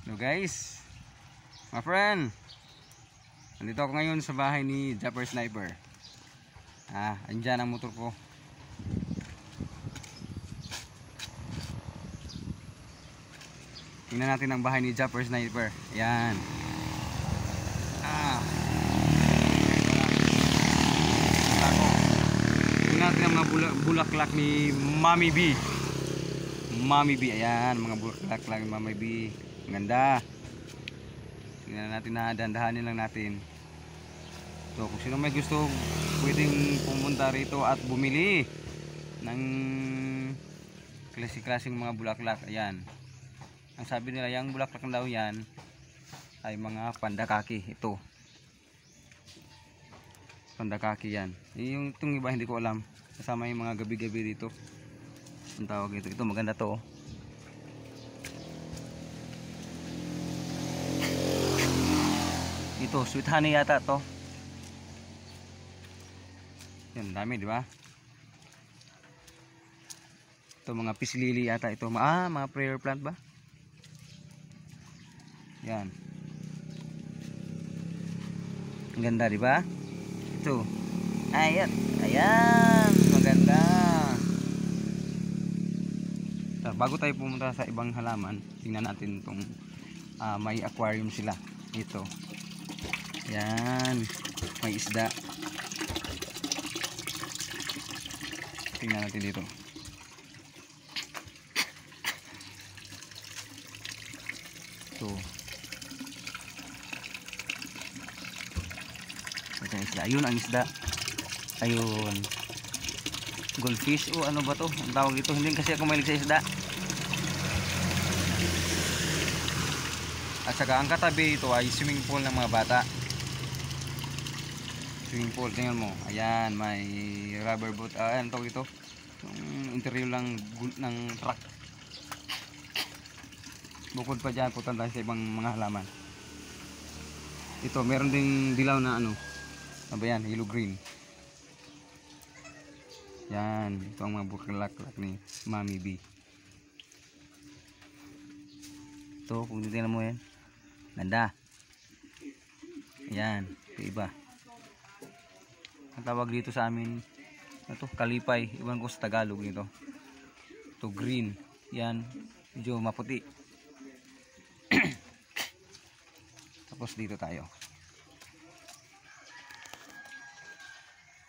Hello guys, my friend. Nandito ako ngayon sa bahay ni Japper Sniper. Andyan ang motor ko. Tingnan natin ang bahay ni Japper Sniper. Ayan. Tingnan natin ang mga bulaklak ni Mami B. Mami B, ayan, mga bulaklak ni Mami B. Ang ganda. Tingnan natin na, dandahanin lang natin. So, kung sino may gusto, pwedeng pumunta rito at bumili ng klase-klaseng mga bulaklak. Ayan. Ang sabi nila, yung bulaklak na daw yan ay mga pandakaki. Ito. Pandakaki yan. Itong iba hindi ko alam. Kasama yung mga gabi-gabi dito. Ang tawag ito. Ito maganda to. Ito, sweet honey yata to. Yan, dami, di ba? Ito mga peace lily yata ito. Mga prayer plant ba? Yan. Ang ganda, di ba? Ito. Ayan. Ayan, maganda. So, bago tayo pumunta sa ibang halaman, tingnan natin itong may aquarium sila. Ito. Yan, may isda. Tingnan natin dito. Ito. Ito ang isda. Ayun ang isda. Ayun. Goldfish o ano ba to? Ang tawag ito. Hindi kasi ako mahilig sa isda. At saka ang katabi ito ay swimming pool ng mga bata. Swimming pool, tingnan mo. Ayan, may rubber boat. Ayan, tawag ito. Yung interior lang ng truck. Bukod pa dyan, putan tayo sa ibang mga halaman. Ito, meron ding dilaw na ano. Ano ba yan? Yellow green. Yan, ito ang mga bulaklak ni Mami B. Ito, kung titignan mo yan. Ganda. Yan, ito iba. Ang tawag dito sa amin, ito, kalipay. Iwan ko sa Tagalog nito. Ito, green. Yan, medyo maputi. Tapos dito tayo.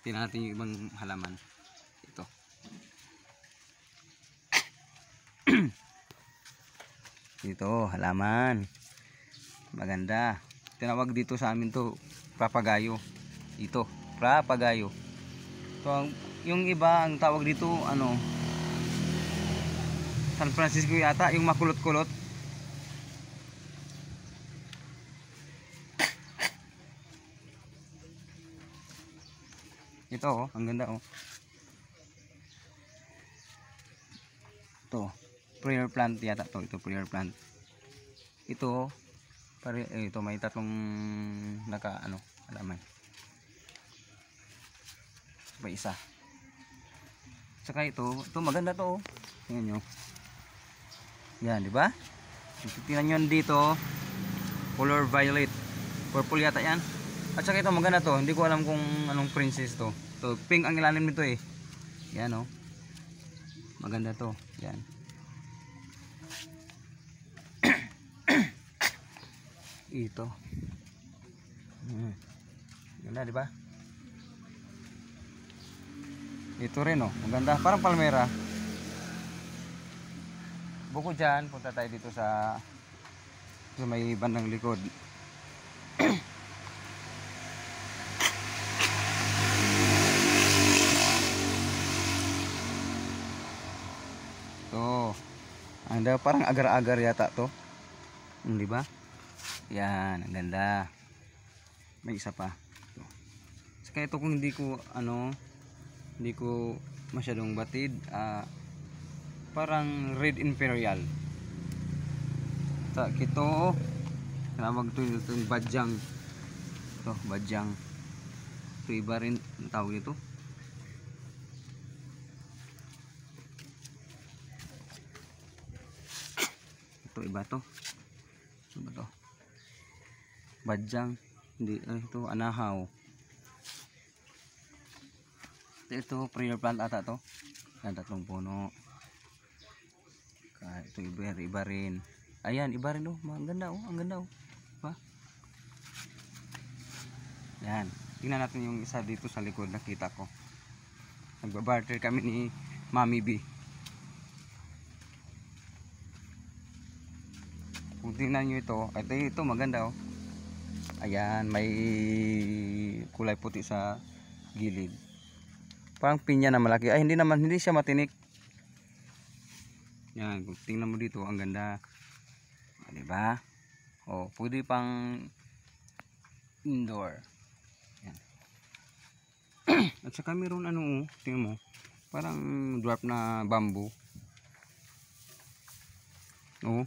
Tingnan natin yung ibang halaman. Ito. Ito, halaman. Maganda. Tinawag dito sa amin to, papagayo. Ito, papagayo. So, yung iba, ang tawag dito, ano, San Francisco yata, yung makulot-kulot. Ito, oh, ang ganda, oh. Ito, prayer plant yata to. Ito, prayer plant. Ito, ito may tatlong halaman. May isa. Saka ito maganda to, oh. Tingnan nyo. Yan, di ba? Tingnan nyo dito, color violet. Purple yata yan. At saka ito maganda to. Hindi ko alam kung anong princess to. To pink ang ilalim nito eh. Yan, oh. Maganda to. Yan. Ito. Ganda, di ba? Ito rin, oh. Maganda. Parang palmera. Bukod dyan, punta tayo dito sa may bandang likod. Ito. Parang agar-agar yata to. Di ba? Yan, ang ganda. May isa pa. Ito. Saka ito kung hindi ko masyadong batid, parang red imperial. Ito, tawag ito yung badyang. Ito, badyang. Ito iba rin ang tawag ito. Ito iba to. Badyang. Hindi, ito anahaw. Ito prayer plant ata to. Yan, 3 puno. Ito iba rin. Ayan, iba rin oh. Ang ganda oh. Ang ganda oh. Diba? Yan. Tingnan natin yung isa dito sa likod, nakita ko. Nagbabarter kami ni Mami B. Kung tingnan nyo ito maganda oh. Ayan, may kulay puti sa gilid. Parang pinya na malaki. Ay, hindi siya matinik. Yan, kung tingnan mo dito, ang ganda. Diba? Oh, pwede pang indoor. Yan. At saka mayroon tingnan mo, parang dwarf na bamboo. Oh.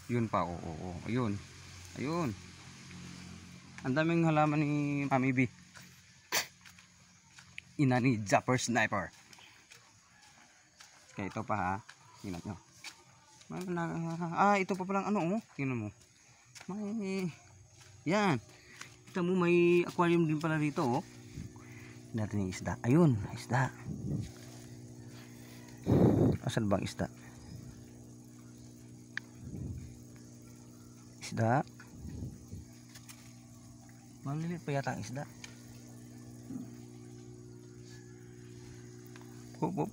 Yun pa, oo. Ayun. Ayun. Ang daming halaman ni Mami B. Ina ni Zapper Sniper. Kaya ito pa ha. Tingnan nyo. Ito pa palang tingnan mo. May, yan. Kita mo may aquarium din pala dito oh. Natin yung isda. Ayun, isda. Asan bang isda? Isda. Maliliit pa yata ang isda.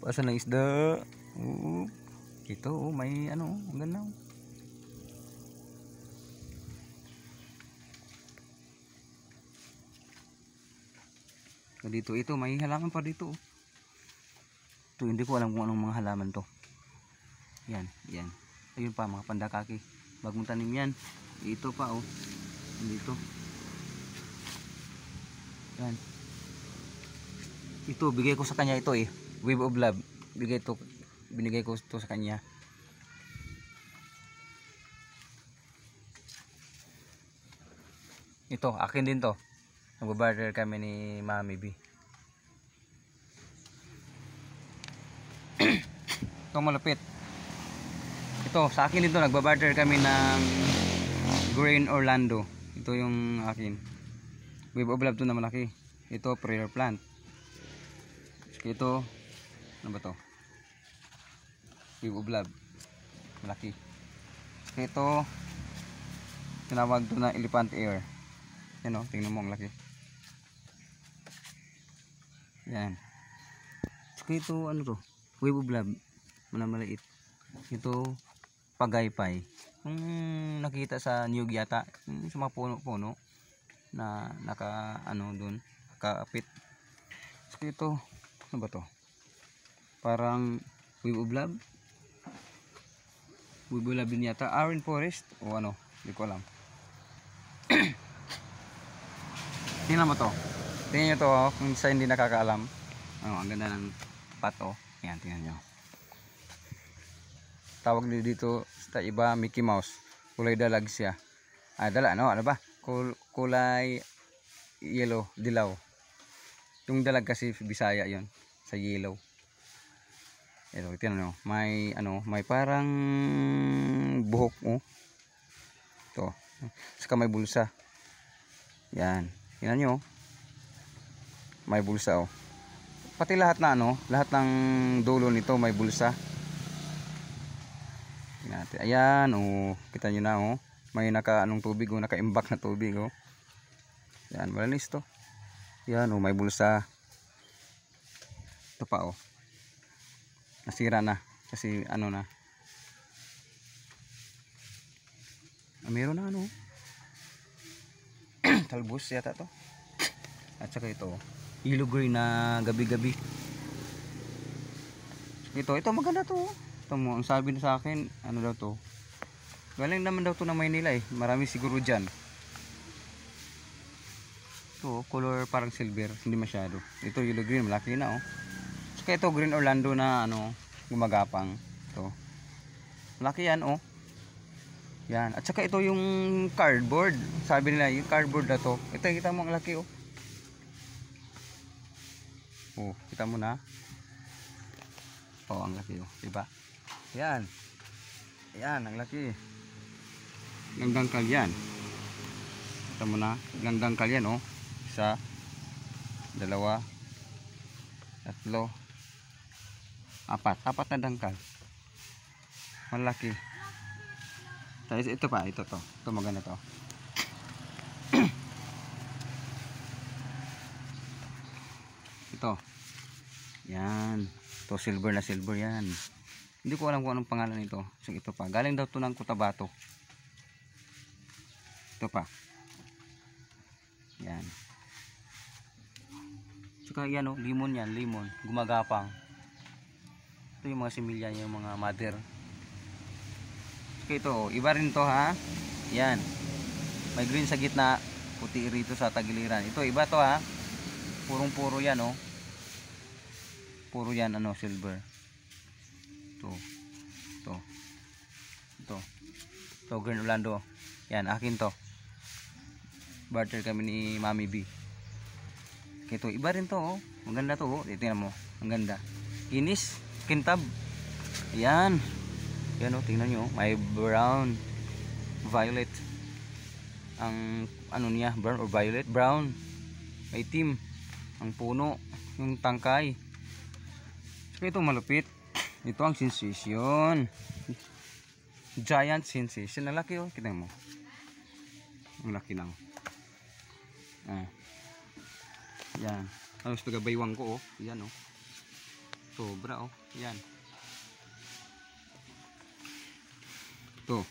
Asan ang isda? Ito may ang ganda. Dito ito may halaman pa dito. Ito hindi ko alam kung anong mga halaman to. Yan. Ayun pa mga pandakaki. Bagong tanim yan. Ito pa oh. Dito. Yan. Ito bigay ko sa kanya ito eh. Wave of Love. Binigay ko ito sa kanya. Ito, akin din to. Nagbabarter kami ni Mami B. Ito malapit. Ito, sa akin dito nagbabarter kami ng Green Orlando. Ito yung akin. Wave of Love to na malaki. Ito prayer plant. Ito ano ba to? Wave of Love. Malaki. Ito tinawag to na elephant ear. Yan o, tingnan mo ang laki. Yan. Ito ano to? Wave of Love. Maliit. Ito pagaypay. Kung nakita sa niyog yata, sa mga puno-puno na naka doon, nakaapit. Ito ano ba to? Parang Wave of Love. Wave of Love din yata. Iron Forest o hindi ko alam. Tingnan mo to. Tingnan nyo to kung sa hindi nakakaalam. Ang ganda ng pato. Ayan, tingnan nyo. Tawag dito sa iba Mickey Mouse. Kulay dalag siya. Ano ba? Kulay yellow, dilaw. Yung dalag kasi Bisaya yon sa yellow. Ito, tingnan nyo. May parang buhok oh. Ito. Saka may bulsa. Yan. Tingnan nyo. May bulsa oh. Pati lahat na lahat ng dulo nito may bulsa. Tingnan natin. Ayan oh. Kita nyo na oh. May tubig oh. Naka-imbak na tubig oh. Yan. Malinis to. Yan oh. May bulsa. Ito pa oh. Nasira na. Kasi na. Meron na talbos yata to. At saka ito yellow green na gabi-gabi. Ito maganda to. Ito mo, ang sabi na sa akin, daw to. Galing naman daw to na Maynila eh. Marami siguro dyan. Ito, color parang silver, hindi masyado. Ito yellow green, malaki na oh. Saka ito Green Orlando na gumagapang. Ito. Malaki yan oh. Yan. At saka ito yung cardboard. Sabi nila yung cardboard na to. Ito kita mo ang laki oh. Oh, kita mo na. Oh, ang laki oh, diba? Yan. Yan, ang laki. Ang dangkal yan. Kita mo na, ilang dangkal yan oh. Isa, dalawa, tatlo, apat na dangkal. Malaki. Tapos ito pa, ito maganda to. Ito. Yan. Ito silver na silver yan. Hindi ko alam kung anong pangalan nito. So ito pa. Galing daw to ng Cotabato. Ito pa. Yan. Saka yan oh, limon yan, limon. Gumagapang. Ito yung mga similya niya, yung mga mother. Saka ito, iba rin to ha. Yan. May green sa gitna, puti rito sa tagiliran. Ito iba to ha. Purong-puro yan oh. Puro yan ano, silver. Ito Green Orlando. Yan, akin to. Barter kami ni Mami B. Ito iba rin to oh. Maganda to oh. Tingnan mo, ang ganda. Kinis, kintab. Yan. Yan oh, tingnan nyo. May brown, violet. Ang ano niya, brown or violet? Brown. May itim. Ang puno, yung tangkay. So ito malupit. Ito ang sensation. Giant sensation. Ang laki oh. Kita mo. Ang laki lang. Yan. Halos tagabaywang ko oh. Yan oh. Sobra oh. Yan. Ito.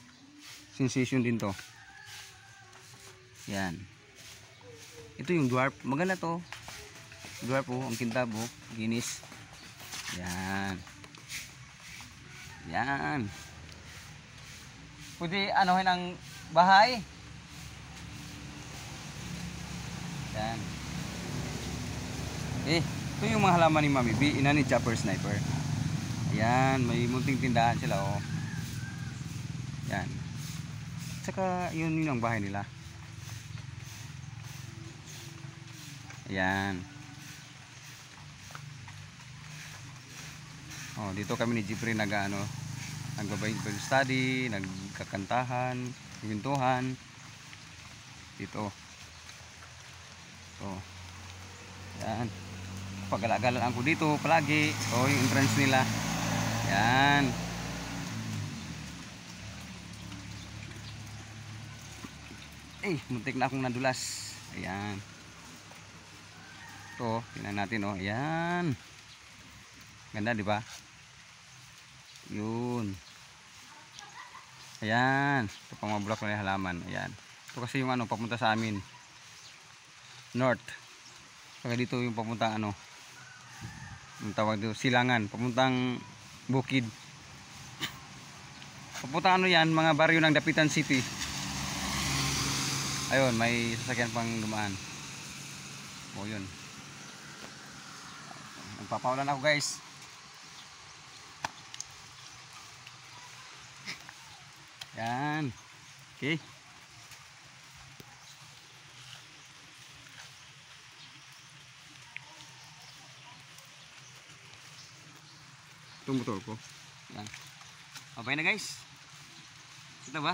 Sensation din to. Yan. Ito yung dwarf. Maganda to. Dwarf oh. Ang kintab oh. Ginis. Yan. Yan. Pwede anuhin ang bahay. Yan. Ito yung mga halaman ni Mami B. Ina ni Chopper Sniper. Ayan. May munting tindahan sila oh. Yan. Tsaka yun ang bahay nila. Ayan. Oh, dito kami ni Jeffrey nag-Bible study, nagkakantahan, nagkwentuhan. Dito. Oh. Yan. Pagala-galaan ko dito palagi. Oh, yung entrance nila. Yan. Muntik na akong nadulas. Ayan. Ito, tingnan natin oh. Ayan. Ganda, di ba? Yun. Ayan. Ito pang mabulak na yung halaman. Ayan. Ito kasi yung ano, papunta sa amin. North. Saka dito yung papuntang ano. Yung tawag dito, Silangan. Papuntang Bukid. Papuntang ano yan, mga baryo ng Dapitan City. Ayun, may sasakyan pang dumaan. O yun. Nagpapaulan ako guys. Yan. Okay. Ito motor ko. Yan. Okay na guys. Ito ba?